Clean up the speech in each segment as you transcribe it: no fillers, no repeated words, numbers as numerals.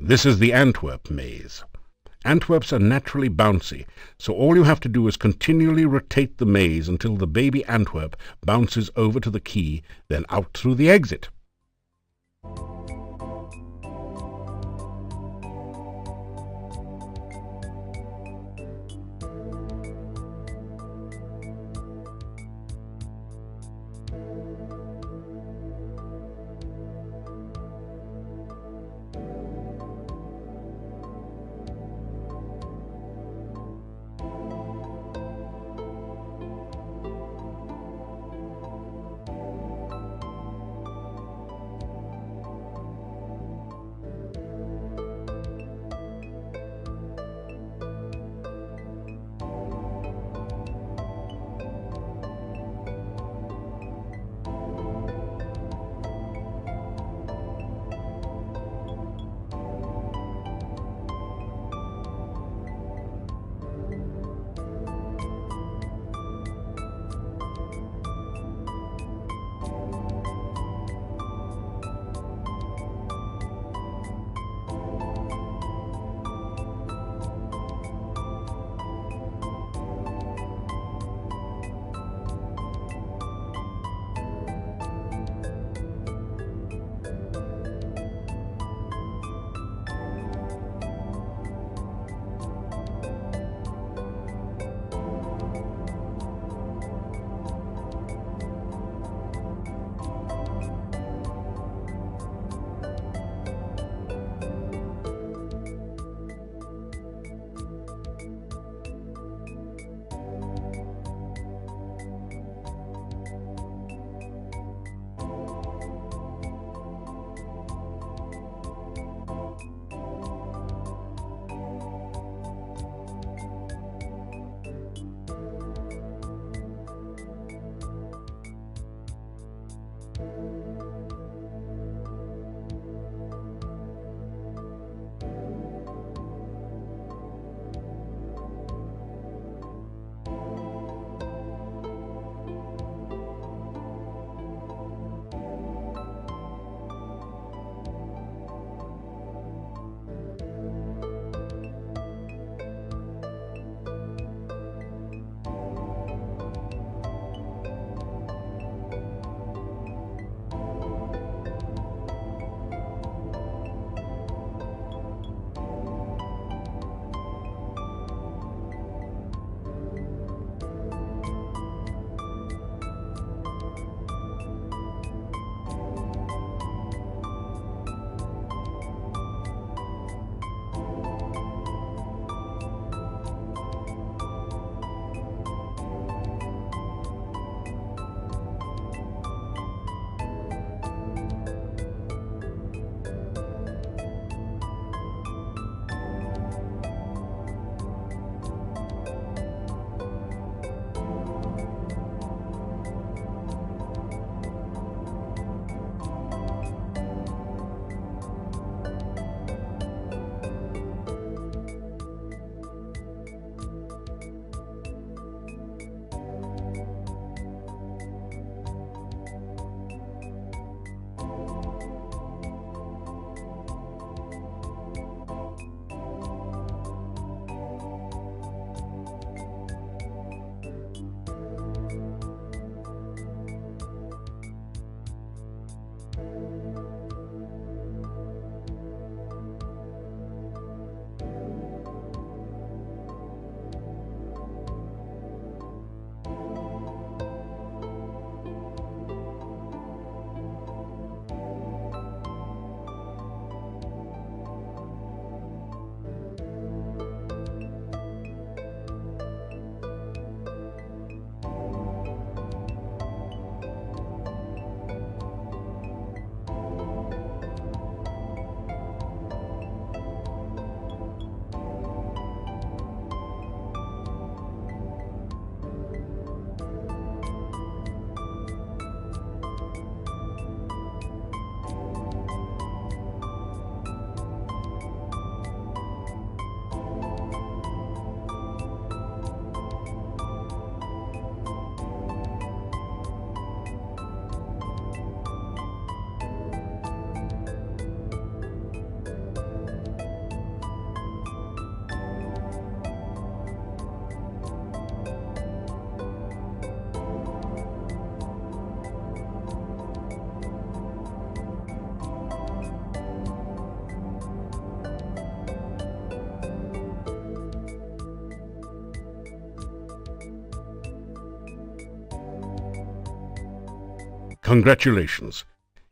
This is the Antwerp maze. Antwerps are naturally bouncy, so all you have to do is continually rotate the maze until the baby Antwerp bounces over to the key, then out through the exit. Congratulations.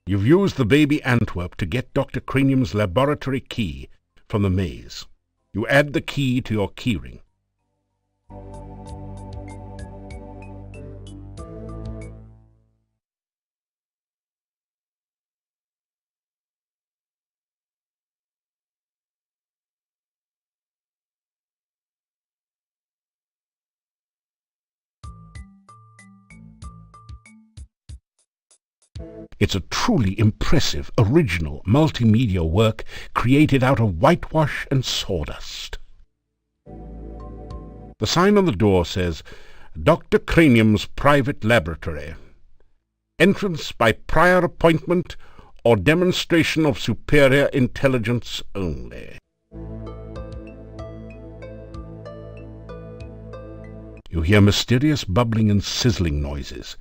You've used the baby Antwerp to get Dr. Cranium's laboratory key from the maze. You add the key to your keyring. It's a truly impressive, original, multimedia work created out of whitewash and sawdust. The sign on the door says, Dr. Cranium's Private Laboratory. Entrance by prior appointment or demonstration of superior intelligence only. You hear mysterious bubbling and sizzling noises.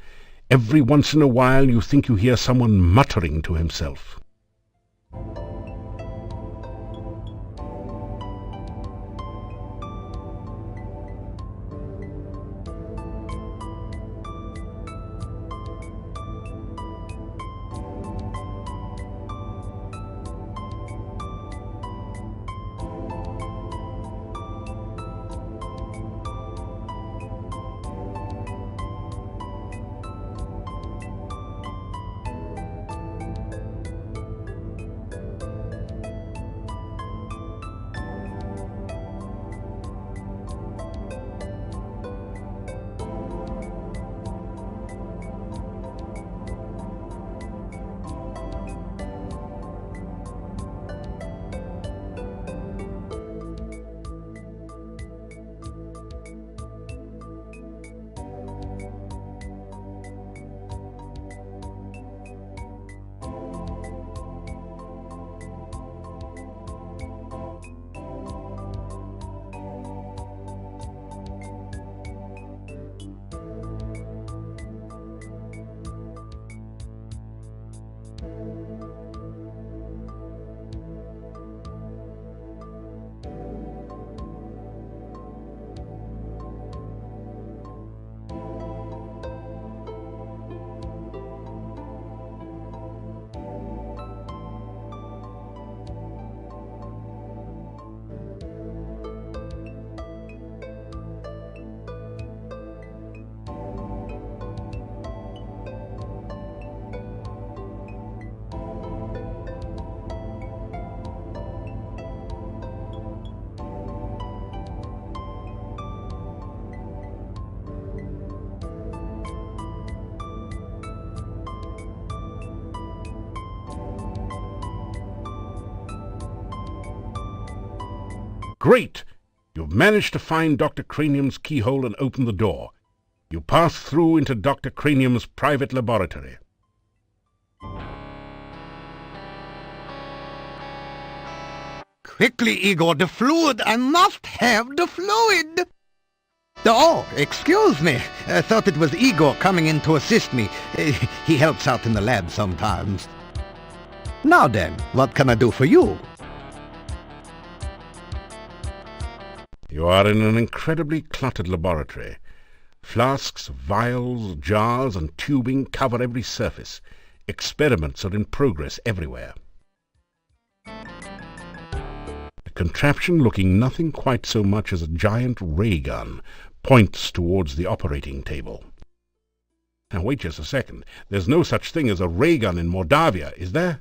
Every once in a while you think you hear someone muttering to himself. Great! You've managed to find Dr. Cranium's keyhole and open the door. You pass through into Dr. Cranium's private laboratory. Quickly, Igor, the fluid! I must have the fluid! Oh, excuse me. I thought it was Igor coming in to assist me. He helps out in the lab sometimes. Now then, what can I do for you? You are in an incredibly cluttered laboratory. Flasks, vials, jars, and tubing cover every surface. Experiments are in progress everywhere. A contraption looking nothing quite so much as a giant ray gun points towards the operating table. Now wait just a second. There's no such thing as a ray gun in Mordavia, is there?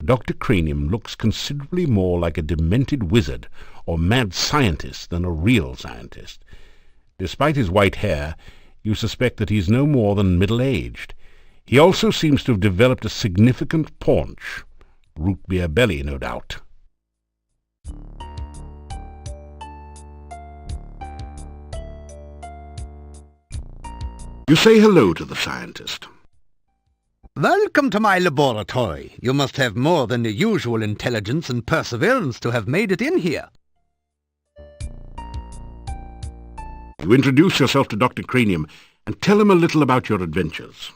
Dr. Cranium looks considerably more like a demented wizard or mad scientist than a real scientist. Despite his white hair, you suspect that he's no more than middle-aged. He also seems to have developed a significant paunch. Root beer belly, no doubt. You say hello to the scientist. Welcome to my laboratory. You must have more than the usual intelligence and perseverance to have made it in here. You introduce yourself to Dr. Cranium and tell him a little about your adventures.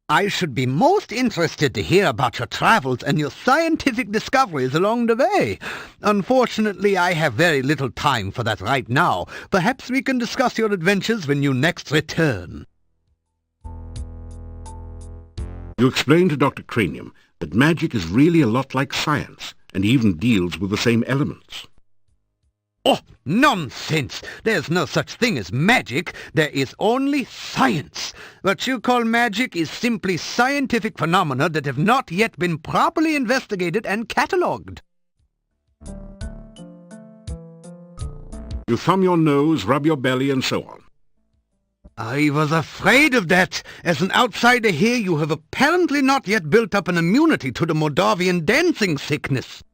I should be most interested to hear about your travels and your scientific discoveries along the way. Unfortunately, I have very little time for that right now. Perhaps we can discuss your adventures when you next return. You explained to Dr. Cranium that magic is really a lot like science, and even deals with the same elements. Oh, nonsense! There's no such thing as magic. There is only science. What you call magic is simply scientific phenomena that have not yet been properly investigated and catalogued. You thumb your nose, rub your belly, and so on. I was afraid of that. As an outsider here, you have apparently not yet built up an immunity to the Moldavian dancing sickness.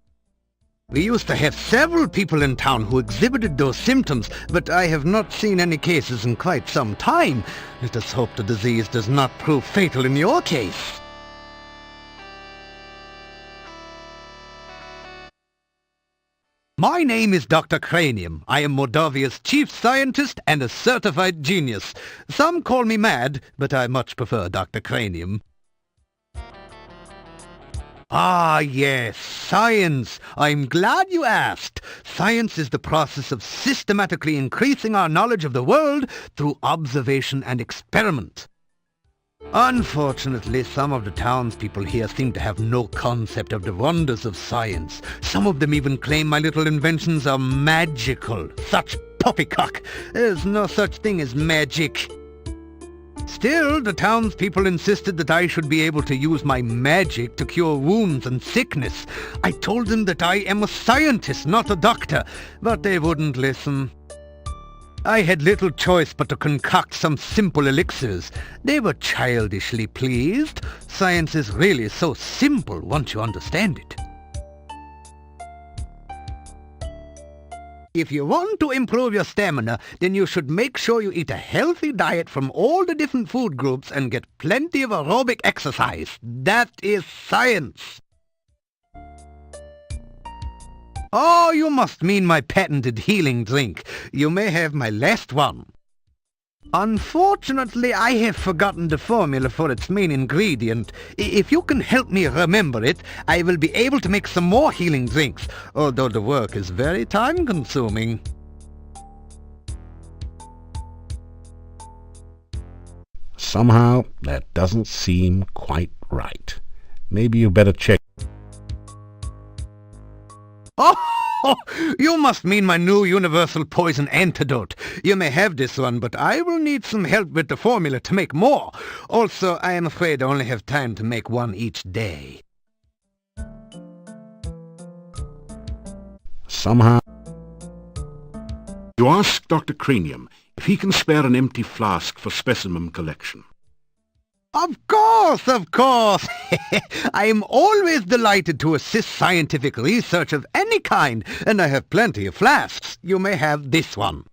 We used to have several people in town who exhibited those symptoms, but I have not seen any cases in quite some time. Let us hope the disease does not prove fatal in your case. My name is Dr. Cranium. I am Moldavia's chief scientist and a certified genius. Some call me mad, but I much prefer Dr. Cranium. Ah, yes, science. I'm glad you asked. Science is the process of systematically increasing our knowledge of the world through observation and experiment. Unfortunately, some of the townspeople here seem to have no concept of the wonders of science. Some of them even claim my little inventions are magical. Such poppycock. There's no such thing as magic. Still, the townspeople insisted that I should be able to use my magic to cure wounds and sickness. I told them that I am a scientist, not a doctor, but they wouldn't listen. I had little choice but to concoct some simple elixirs. They were childishly pleased. Science is really so simple once you understand it. If you want to improve your stamina, then you should make sure you eat a healthy diet from all the different food groups and get plenty of aerobic exercise. That is science. Oh, you must mean my patented healing drink. You may have my last one. Unfortunately, I have forgotten the formula for its main ingredient. If you can help me remember it, I will be able to make some more healing drinks, although the work is very time-consuming. Somehow, that doesn't seem quite right. Maybe you better check. Oh, you must mean my new universal poison antidote. You may have this one, but I will need some help with the formula to make more. Also, I am afraid I only have time to make one each day. Somehow. You ask Dr. Cranium if he can spare an empty flask for specimen collection. Of course, of course. I am always delighted to assist scientific research of any kind, and I have plenty of flasks. You may have this one.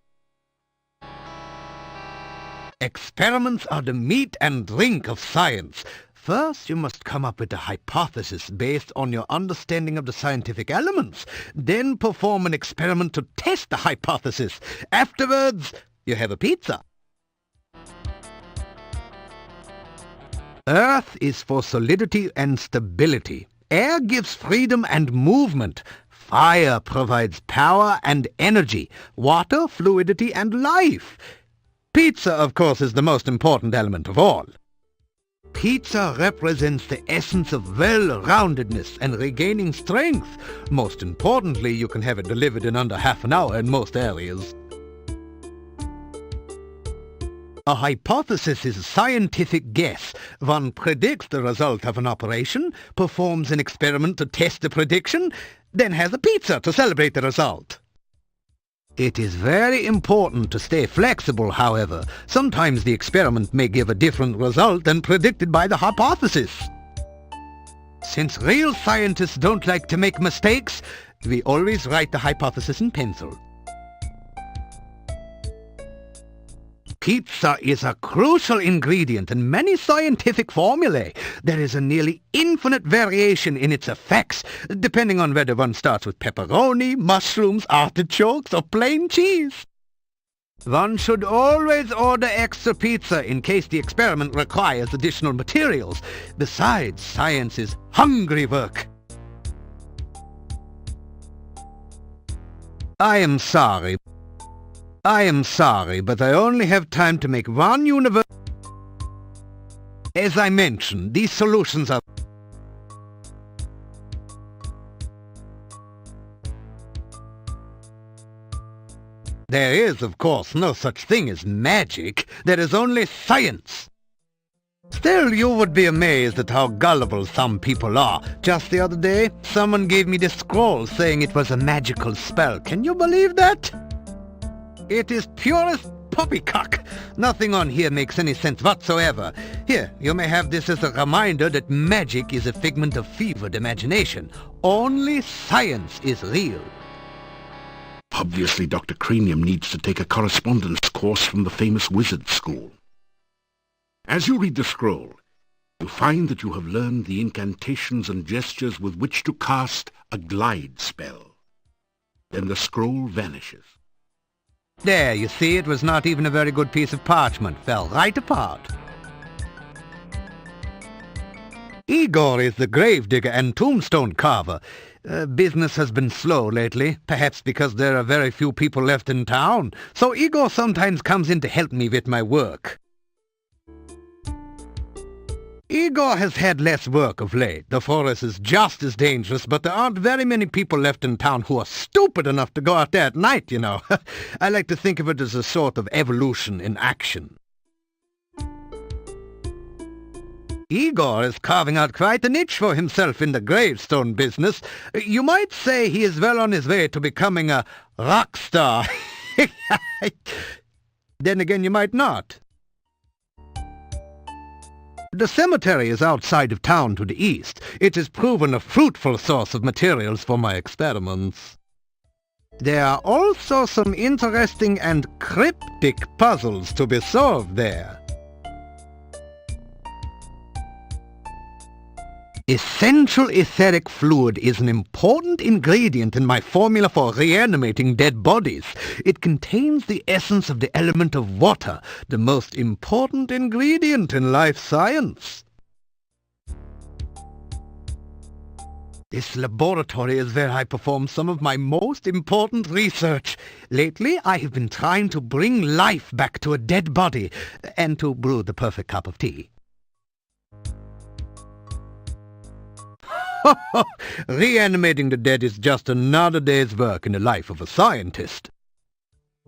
Experiments are the meat and drink of science. First, you must come up with a hypothesis based on your understanding of the scientific elements. Then perform an experiment to test the hypothesis. Afterwards, you have a pizza. Earth is for solidity and stability. Air gives freedom and movement. Fire provides power and energy. Water, fluidity and life. Pizza, of course, is the most important element of all. Pizza represents the essence of well-roundedness and regaining strength. Most importantly, you can have it delivered in under half an hour in most areas. A hypothesis is a scientific guess. One predicts the result of an operation, performs an experiment to test the prediction, then has a pizza to celebrate the result. It is very important to stay flexible, however. Sometimes the experiment may give a different result than predicted by the hypothesis. Since real scientists don't like to make mistakes, we always write the hypothesis in pencil. Pizza is a crucial ingredient in many scientific formulae. There is a nearly infinite variation in its effects, depending on whether one starts with pepperoni, mushrooms, artichokes, or plain cheese. One should always order extra pizza in case the experiment requires additional materials. Besides, science is hungry work. I am sorry, but I only have time to make one universe. As I mentioned, these solutions are... There is, of course, no such thing as magic. There is only science. Still, you would be amazed at how gullible some people are. Just the other day, someone gave me this scroll saying it was a magical spell. Can you believe that? It is purest poppycock. Nothing on here makes any sense whatsoever. Here, you may have this as a reminder that magic is a figment of fevered imagination. Only science is real. Obviously, Dr. Cranium needs to take a correspondence course from the famous wizard school. As you read the scroll, you find that you have learned the incantations and gestures with which to cast a glide spell. Then the scroll vanishes. There, you see, it was not even a very good piece of parchment. Fell right apart. Igor is the gravedigger and tombstone carver. Business has been slow lately, perhaps because there are very few people left in town, so Igor sometimes comes in to help me with my work. Igor has had less work of late. The forest is just as dangerous, but there aren't very many people left in town who are stupid enough to go out there at night, you know. I like to think of it as a sort of evolution in action. Igor is carving out quite a niche for himself in the gravestone business. You might say he is well on his way to becoming a rock star. Then again, you might not. The cemetery is outside of town to the east. It has proven a fruitful source of materials for my experiments. There are also some interesting and cryptic puzzles to be solved there. Essential etheric fluid is an important ingredient in my formula for reanimating dead bodies. It contains the essence of the element of water, the most important ingredient in life science. This laboratory is where I perform some of my most important research. Lately, I have been trying to bring life back to a dead body and to brew the perfect cup of tea. Reanimating the dead is just another day's work in the life of a scientist.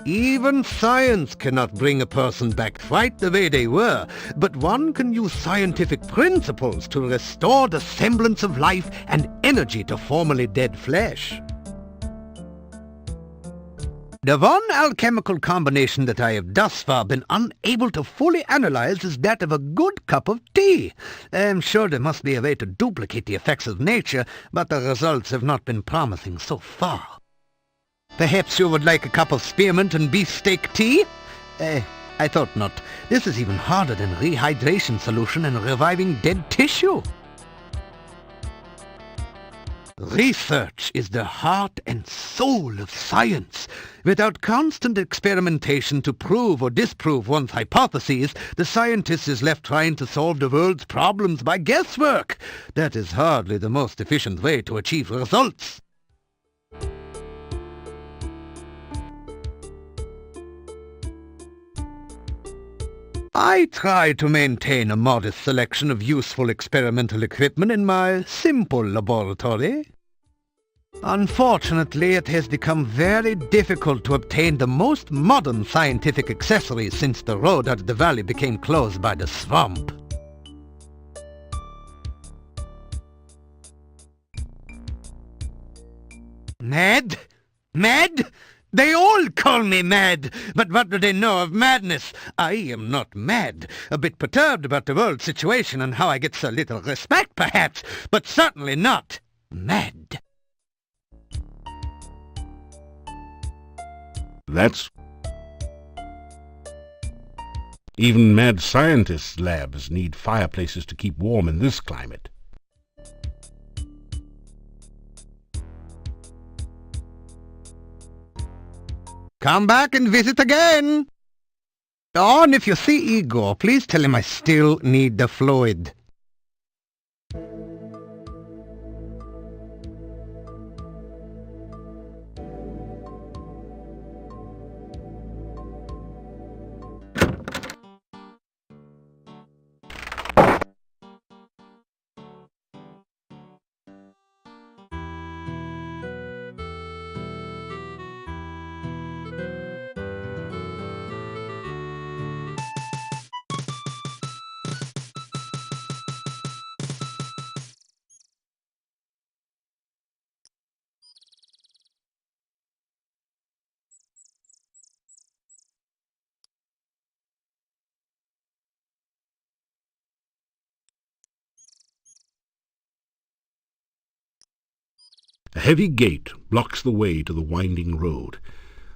Even science cannot bring a person back quite the way they were, but one can use scientific principles to restore the semblance of life and energy to formerly dead flesh. The one alchemical combination that I have thus far been unable to fully analyze is that of a good cup of tea. I am sure there must be a way to duplicate the effects of nature, but the results have not been promising so far. Perhaps you would like a cup of spearmint and beefsteak tea? I thought not. This is even harder than rehydration solution and reviving dead tissue. Research is the heart and soul of science. Without constant experimentation to prove or disprove one's hypotheses, the scientist is left trying to solve the world's problems by guesswork. That is hardly the most efficient way to achieve results. I try to maintain a modest selection of useful experimental equipment in my simple laboratory. Unfortunately, it has become very difficult to obtain the most modern scientific accessories since the road out of the valley became closed by the swamp. Mad? Mad? They all call me mad, but what do they know of madness? I am not mad. A bit perturbed about the world situation and how I get so little respect, perhaps, but certainly not mad. That's... Even mad scientists' labs need fireplaces to keep warm in this climate. Come back and visit again. Oh, and if you see Igor, please tell him I still need the fluid. A heavy gate blocks the way to the winding road.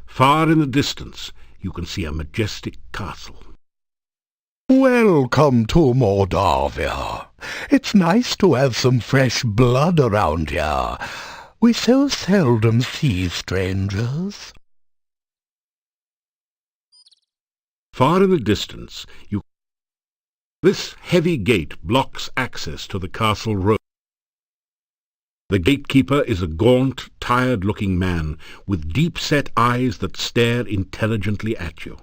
Far in the distance you can see a majestic castle. Welcome to Moldavia. It's nice to have some fresh blood around here. We so seldom see strangers. Far in the distance This heavy gate blocks access to the castle road. The gatekeeper is a gaunt, tired-looking man with deep-set eyes that stare intelligently at you.